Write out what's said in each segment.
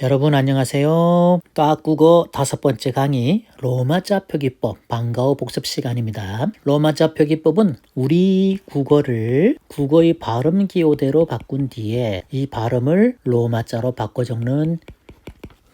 여러분 안녕하세요. 과국어 5번째 강의 로마자 표기법 방과후 복습 시간입니다. 로마자 표기법은 우리 국어를 국어의 발음 기호대로 바꾼 뒤에 이 발음을 로마자로 바꿔 적는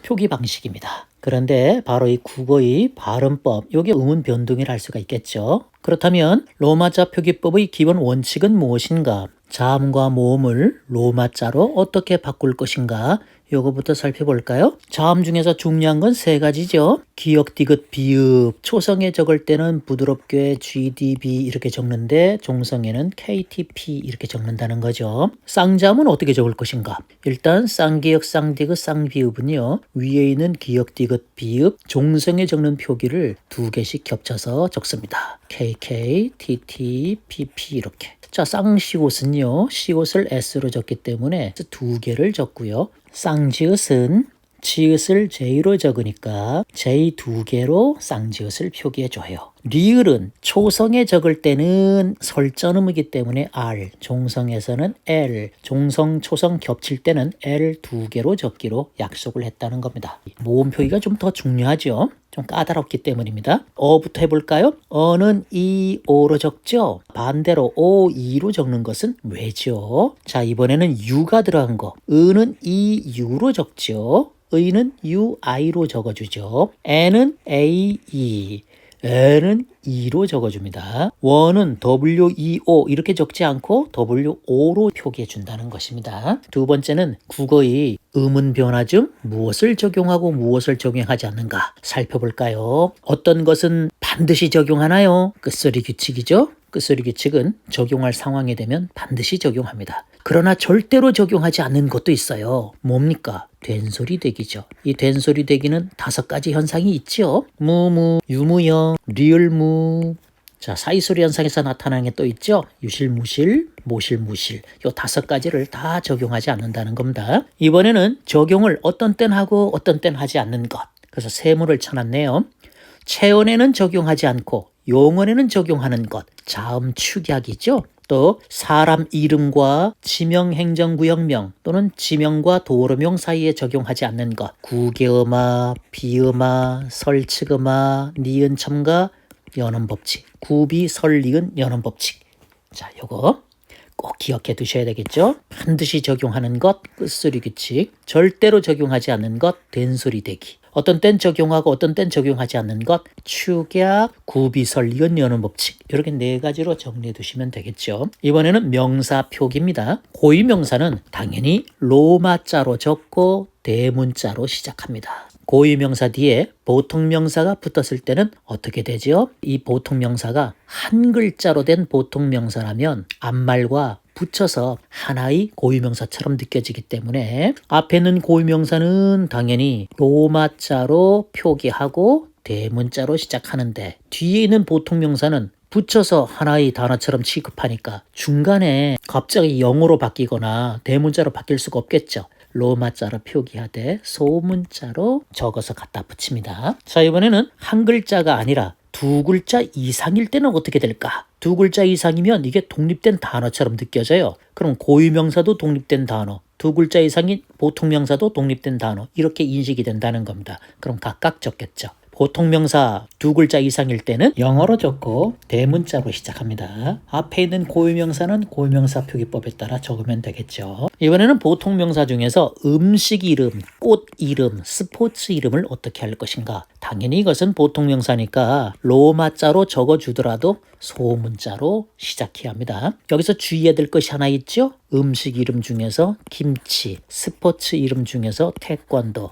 표기 방식입니다. 그런데 바로 이 국어의 발음법, 이게 음운 변동이라 할 수가 있겠죠. 그렇다면 로마자 표기법의 기본 원칙은 무엇인가? 자음과 모음을 로마자로 어떻게 바꿀 것인가? 요거부터 살펴볼까요? 자음 중에서 중요한 건 3가지죠. 기역, 디귿, 비읍. 초성에 적을 때는 부드럽게 GDB 이렇게 적는데 종성에는 KTP 이렇게 적는다는 거죠. 쌍자음은 어떻게 적을 것인가? 일단 쌍기역, 쌍디귿, 쌍비읍은요. 위에 있는 기역, 디귿, 비읍, 종성에 적는 표기를 2개씩 겹쳐서 적습니다. KK, TT, PP 이렇게. 자, 쌍시옷은요. 시옷을 S로 적기 때문에 2개를 적고요. 쌍지읒은 지읒을 J로 적으니까 J 2개로 쌍지읒을 표기해줘요. 리을은 초성에 적을 때는 설전음이기 때문에 R, 종성에서는 L, 종성, 초성 겹칠 때는 L 2개로 적기로 약속을 했다는 겁니다. 모음 표기가 좀 더 중요하죠. 좀 까다롭기 때문입니다. 어부터 해볼까요? 어는 이, 오로 적죠? 반대로 오, 이로 적는 것은 왜죠? 자, 이번에는 유가 들어간 거. 은은 이, 유로 적죠? 의는 유, 아이로 적어주죠. 애는 A, E. 애는 E로 적어줍니다. 원은 WEO 이렇게 적지 않고 WO로 표기해 준다는 것입니다. 두 번째는 국어의 음운 변화 중 무엇을 적용하고 무엇을 적용하지 않는가 살펴볼까요? 어떤 것은 반드시 적용하나요? 끝소리 규칙이죠. 끝소리 규칙은 적용할 상황이 되면 반드시 적용합니다. 그러나 절대로 적용하지 않는 것도 있어요. 뭡니까? 된소리 대기죠. 이 된소리 대기는 5가지 현상이 있죠. 무무, 유무형, 리을무. 자, 사이소리 현상에서 나타나는 게 또 있죠. 유실무실, 모실무실. 요 5가지를 다 적용하지 않는다는 겁니다. 이번에는 적용을 어떤 땐 하고 어떤 땐 하지 않는 것. 그래서 세모를 쳐놨네요. 체언에는 적용하지 않고 용언에는 적용하는 것. 자음 축약이죠. 또 사람 이름과 지명, 행정, 구역명 또는 지명과 도로명 사이에 적용하지 않는 것. 구개음화, 비음화, 설치음화, 니은 첨가, 연음 법칙. 구비, 설, 니은, 연음 법칙. 자, 요거 꼭 기억해 두셔야 되겠죠. 반드시 적용하는 것, 끝소리 규칙. 절대로 적용하지 않는 것, 된소리 대기. 어떤 땐 적용하고 어떤 땐 적용하지 않는 것, 축약, 구비설, 니은, 연음 법칙. 이렇게 4가지로 정리해 두시면 되겠죠. 이번에는 명사 표기입니다. 고유명사는 당연히 로마자로 적고 대문자로 시작합니다. 고유명사 뒤에 보통명사가 붙었을 때는 어떻게 되죠? 이 보통명사가 한 글자로 된 보통명사라면 앞말과 붙여서 하나의 고유명사처럼 느껴지기 때문에 앞에 있는 고유명사는 당연히 로마자로 표기하고 대문자로 시작하는데 뒤에 있는 보통명사는 붙여서 하나의 단어처럼 취급하니까 중간에 갑자기 영어로 바뀌거나 대문자로 바뀔 수가 없겠죠. 로마자로 표기하되 소문자로 적어서 갖다 붙입니다. 자, 이번에는 한 글자가 아니라 2글자 이상일 때는 어떻게 될까? 2글자 이상이면 이게 독립된 단어처럼 느껴져요. 그럼 고유명사도 독립된 단어, 2글자 이상인 보통명사도 독립된 단어 이렇게 인식이 된다는 겁니다. 그럼 각각 적겠죠. 보통명사 2글자 이상일 때는 영어로 적고 대문자로 시작합니다. 앞에 있는 고유명사는 고유명사 표기법에 따라 적으면 되겠죠. 이번에는 보통명사 중에서 음식 이름, 꽃 이름, 스포츠 이름을 어떻게 할 것인가? 당연히 이것은 보통명사니까 로마자로 적어주더라도 소문자로 시작해야 합니다. 여기서 주의해야 될 것이 하나 있죠? 음식 이름 중에서 김치, 스포츠 이름 중에서 태권도.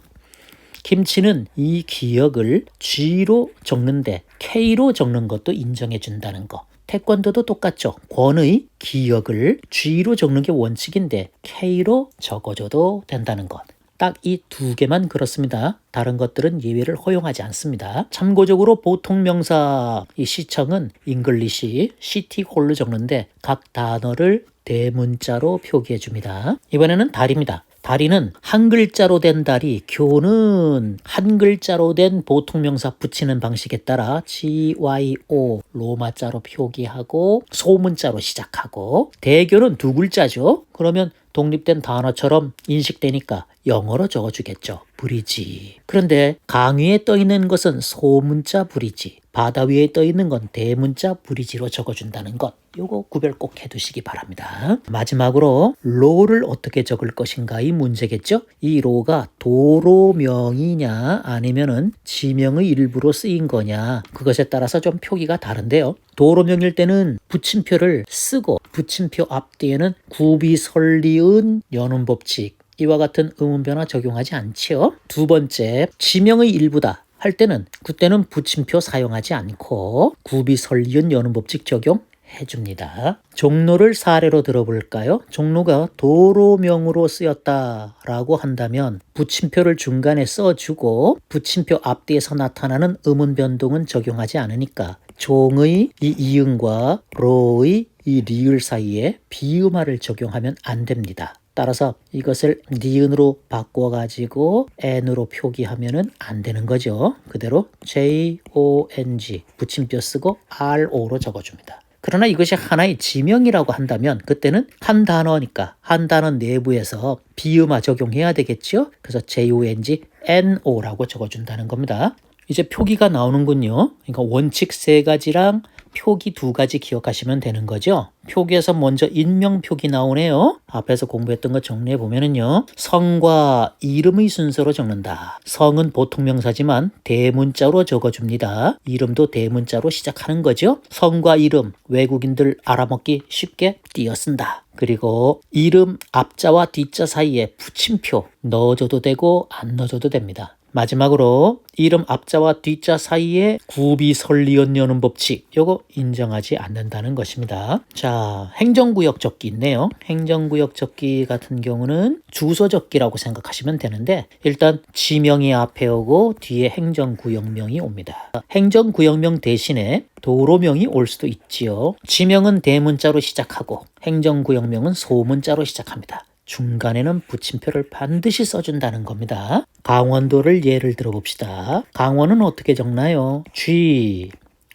김치는 이 기역을 G로 적는데 K로 적는 것도 인정해 준다는 거. 태권도도 똑같죠. 권의 기역을 G로 적는 게 원칙인데 K로 적어줘도 된다는 것. 딱 이 2개만 그렇습니다. 다른 것들은 예외를 허용하지 않습니다. 참고적으로 보통명사 이 시청은 잉글리시, 시티홀로 적는데 각 단어를 대문자로 표기해 줍니다. 이번에는 달입니다. 다리는 한 글자로 된 다리, 교는 한 글자로 된 보통명사 붙이는 방식에 따라 GYO 로마자로 표기하고 소문자로 시작하고, 대교는 두 글자죠. 그러면 독립된 단어처럼 인식되니까 영어로 적어주겠죠. 브리지. 그런데 강 위에 떠 있는 것은 소문자 브리지, 바다 위에 떠 있는 건 대문자 브리지로 적어준다는 것. 요거 구별 꼭 해두시기 바랍니다. 마지막으로 로를 어떻게 적을 것인가 이 문제겠죠. 이 로가 도로명이냐 아니면은 지명의 일부로 쓰인 거냐, 그것에 따라서 좀 표기가 다른데요. 도로명일 때는 붙임표를 쓰고 붙임표 앞뒤에는 구비 설리은 여는 법칙, 이와 같은 의문 변화 적용하지 않지요. 두 번째, 지명의 일부다 할 때는 그때는 붙임표 사용하지 않고 구비 설리은 여는 법칙 적용해줍니다. 종로를 사례로 들어볼까요? 종로가 도로명으로 쓰였다라고 한다면 붙임표를 중간에 써주고 붙임표 앞뒤에서 나타나는 의문 변동은 적용하지 않으니까 종의 이 이응과 로의 이 리을 사이에 비음화를 적용하면 안 됩니다. 따라서 이것을 니은으로 바꿔가지고 n으로 표기하면 안 되는 거죠. 그대로 JONG 붙임표 쓰고 RO로 적어줍니다. 그러나 이것이 하나의 지명이라고 한다면 그때는 한 단어니까 한 단어 내부에서 비음화 적용해야 되겠죠. 그래서 JONG NO라고 적어준다는 겁니다. 이제 표기가 나오는군요. 그러니까 원칙 3가지랑 표기 2가지 기억하시면 되는 거죠. 표기에서 먼저 인명 표기 나오네요. 앞에서 공부했던 거 정리해 보면은요. 성과 이름의 순서로 적는다. 성은 보통명사지만 대문자로 적어줍니다. 이름도 대문자로 시작하는 거죠. 성과 이름, 외국인들 알아먹기 쉽게 띄어 쓴다. 그리고 이름 앞자와 뒷자 사이에 붙임표 넣어줘도 되고 안 넣어줘도 됩니다. 마지막으로 이름 앞자와 뒷자 사이에 구비 설리은 여는 법칙, 요거 인정하지 않는다는 것입니다. 자, 행정구역 적기 있네요. 행정구역 적기 같은 경우는 주소 적기라고 생각하시면 되는데 일단 지명이 앞에 오고 뒤에 행정구역명이 옵니다. 행정구역명 대신에 도로명이 올 수도 있지요. 지명은 대문자로 시작하고 행정구역명은 소문자로 시작합니다. 중간에는 붙임표를 반드시 써준다는 겁니다. 강원도를 예를 들어봅시다. 강원은 어떻게 적나요? G,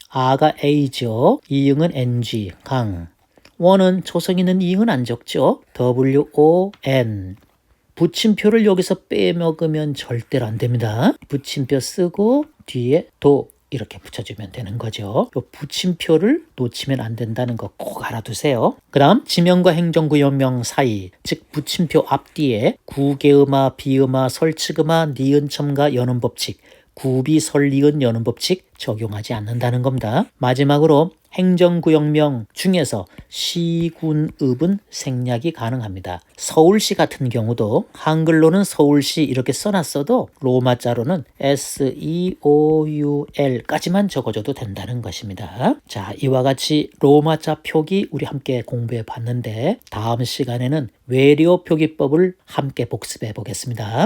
아가 A죠. 이응은 NG, 강. 원은 초성 있는 이응은 안 적죠. WON. 붙임표를 여기서 빼먹으면 절대로 안 됩니다. 붙임표 쓰고 뒤에 도 이렇게 붙여주면 되는 거죠. 요 붙임표를 놓치면 안 된다는 거 꼭 알아두세요. 그 다음 지명과 행정구역명 사이, 즉 붙임표 앞뒤에 구개음화, 비음화, 설치음화, 니은첨가, 여는 법칙, 구비, 설리은, 여는 법칙 적용하지 않는다는 겁니다. 마지막으로 행정구역명 중에서 시군읍은 생략이 가능합니다. 서울시 같은 경우도 한글로는 서울시 이렇게 써놨어도 로마자로는 SEOUL까지만 적어줘도 된다는 것입니다. 자, 이와 같이 로마자 표기 우리 함께 공부해 봤는데 다음 시간에는 외래어 표기법을 함께 복습해 보겠습니다.